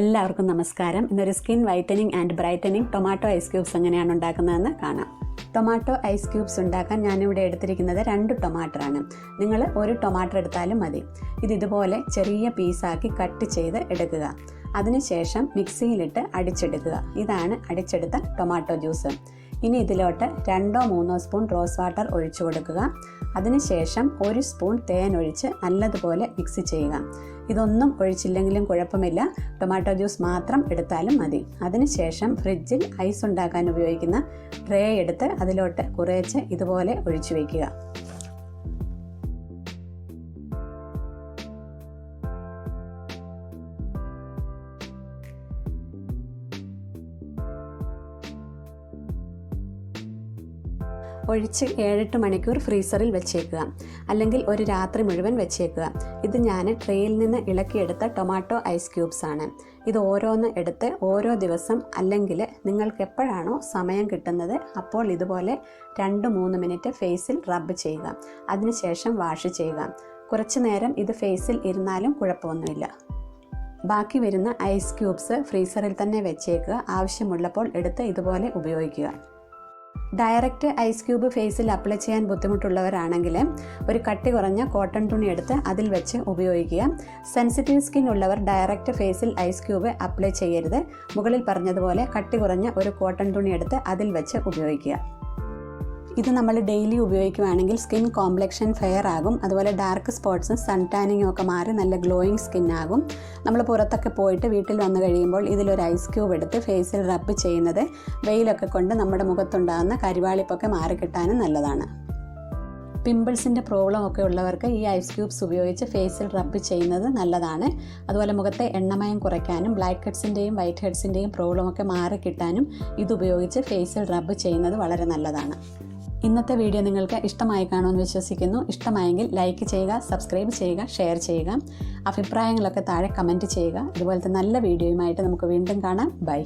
എല്ലാവർക്കും നമസ്കാരം. ഇന്നൊരു skin whitening and brightening tomato ice cubes എങ്ങനെയാണ് ഉണ്ടാക്കുന്നതെന്ന് കാണാം. ടൊമാറ്റോ ഐസ് ക്യൂബ്സ് ഉണ്ടാക്കാൻ ഞാനിവിടെ എടുത്തിരിക്കുന്നത് 2 ടൊമാറ്ററാണ്. നിങ്ങൾ ഒരു ടൊമാറ്റോ എടുത്താലും മതി. ഇതുപോലെ ചെറിയ പീസാക്കി കട്ട് ചെയ്ത് എടുക്കുക. അതിനുശേഷം മിക്സിയിലിട്ട് അടിച്ചെടുക്കുക. ഇതാണ് അടിച്ചെടുത്ത ടൊമാറ്റോ ജ്യൂസ്. ഇനി ഇതിലോട്ട് 2-3 സ്പൂൺ റോസ് വാട്ടർ ഒഴിച്ചു കൊടുക്കുക. അതിനുശേഷം 1 സ്പൂൺ തേൻ ഒഴിച്ച് നല്ലതുപോലെ മിക്സ് ചെയ്യുക. ഇതൊന്നും ഒഴിച്ചില്ലെങ്കിലും കുഴപ്പമില്ല, ടൊമാറ്റോ ജ്യൂസ് മാത്രം എടുത്താലും മതി. അതിനുശേഷം ഫ്രിഡ്ജിൽ ഐസ് ഉണ്ടാക്കാൻ ഉപയോഗിക്കുന്ന ട്രേ എടുത്ത് അതിലോട്ട് കുറേശ്ശെ ഇതുപോലെ ഒഴിച്ചു വയ്ക്കുക. ഒഴിച്ച് 7-8 മണിക്കൂർ ഫ്രീസറിൽ വെച്ചേക്കുക, അല്ലെങ്കിൽ ഒരു രാത്രി മുഴുവൻ വെച്ചേക്കുക. ഇത് ഞാൻ ട്രേയിൽ നിന്ന് ഇളക്കിയെടുത്ത ടൊമാറ്റോ ഐസ് ക്യൂബ്സ് ആണ്. ഇത് ഓരോന്ന് എടുത്ത് ഓരോ ദിവസം, അല്ലെങ്കിൽ നിങ്ങൾക്ക് എപ്പോഴാണോ സമയം കിട്ടുന്നത് അപ്പോൾ ഇതുപോലെ 2-3 മിനിറ്റ് ഫേസിൽ റബ്ബ് ചെയ്യുക. അതിനുശേഷം വാഷ് ചെയ്യുക. കുറച്ച് നേരം ഇത് ഫേസിൽ ഇരുന്നാലും കുഴപ്പമൊന്നുമില്ല. ബാക്കി വരുന്ന ഐസ് ക്യൂബ്സ് ഫ്രീസറിൽ തന്നെ വെച്ചേക്കുക. ആവശ്യമുള്ളപ്പോൾ എടുത്ത് ഇതുപോലെ ഉപയോഗിക്കുക. ഡയറക്റ്റ് ഐസ് ക്യൂബ് ഫേസിൽ അപ്ലൈ ചെയ്യാൻ ബുദ്ധിമുട്ടുള്ളവരാണെങ്കിൽ ഒരു കട്ടി കുറഞ്ഞ കോട്ടൺ തുണി എടുത്ത് അതിൽ വെച്ച് ഉപയോഗിക്കുക. സെൻസിറ്റീവ് സ്കിൻ ഉള്ളവർ ഡയറക്റ്റ് ഫേസിൽ ഐസ് ക്യൂബ് അപ്ലൈ ചെയ്യരുത്. മുകളിൽ പറഞ്ഞതുപോലെ കട്ടി കുറഞ്ഞ ഒരു കോട്ടൺ തുണി എടുത്ത് അതിൽ വെച്ച് ഉപയോഗിക്കുക. ഇത് നമ്മൾ ഡെയിലി ഉപയോഗിക്കുകയാണെങ്കിൽ സ്കിൻ കോംപ്ലക്ഷൻ ഫെയർ ആകും. അതുപോലെ ഡാർക്ക് സ്പോട്ട്സും സൺ ടാനിങ്ങും ഒക്കെ മാറി നല്ല ഗ്ലോയിങ് സ്കിൻ ആകും. നമ്മൾ പുറത്തൊക്കെ പോയിട്ട് വീട്ടിൽ വന്നു കഴിയുമ്പോൾ ഇതിലൊരു ഐസ് ക്യൂബ് എടുത്ത് ഫേസിൽ റബ്ബ് ചെയ്യുന്നത് വെയിലൊക്കെ കൊണ്ട് നമ്മുടെ മുഖത്തുണ്ടാകുന്ന കരിവാളിപ്പൊക്കെ മാറിക്കിട്ടാനും നല്ലതാണ്. പിമ്പിൾസിൻ്റെ പ്രോബ്ലം ഒക്കെ ഉള്ളവർക്ക് ഈ ഐസ് ക്യൂബ്സ് ഉപയോഗിച്ച് ഫേസിൽ റബ്ബ് ചെയ്യുന്നത് നല്ലതാണ്. അതുപോലെ മുഖത്തെ എണ്ണമയം കുറയ്ക്കാനും ബ്ലാക്ക് ഹെഡ്സിൻ്റെയും വൈറ്റ് ഹെഡ്സിൻ്റെയും പ്രോബ്ലം ഒക്കെ മാറിക്കിട്ടാനും ഇതുപയോഗിച്ച് ഫേസിൽ റബ്ബ് ചെയ്യുന്നത് വളരെ നല്ലതാണ്. ഇന്നത്തെ വീഡിയോ നിങ്ങൾക്ക് ഇഷ്ടമായി കാണുമെന്ന് വിശ്വസിക്കുന്നു. ഇഷ്ടമായെങ്കിൽ ലൈക്ക് ചെയ്യുക, സബ്സ്ക്രൈബ് ചെയ്യുക, ഷെയർ ചെയ്യുക. അഭിപ്രായങ്ങളൊക്കെ താഴെ കമൻറ്റ് ചെയ്യുക. ഇതുപോലത്തെ നല്ല വീഡിയോയുമായിട്ട് നമുക്ക് വീണ്ടും കാണാം. ബൈ.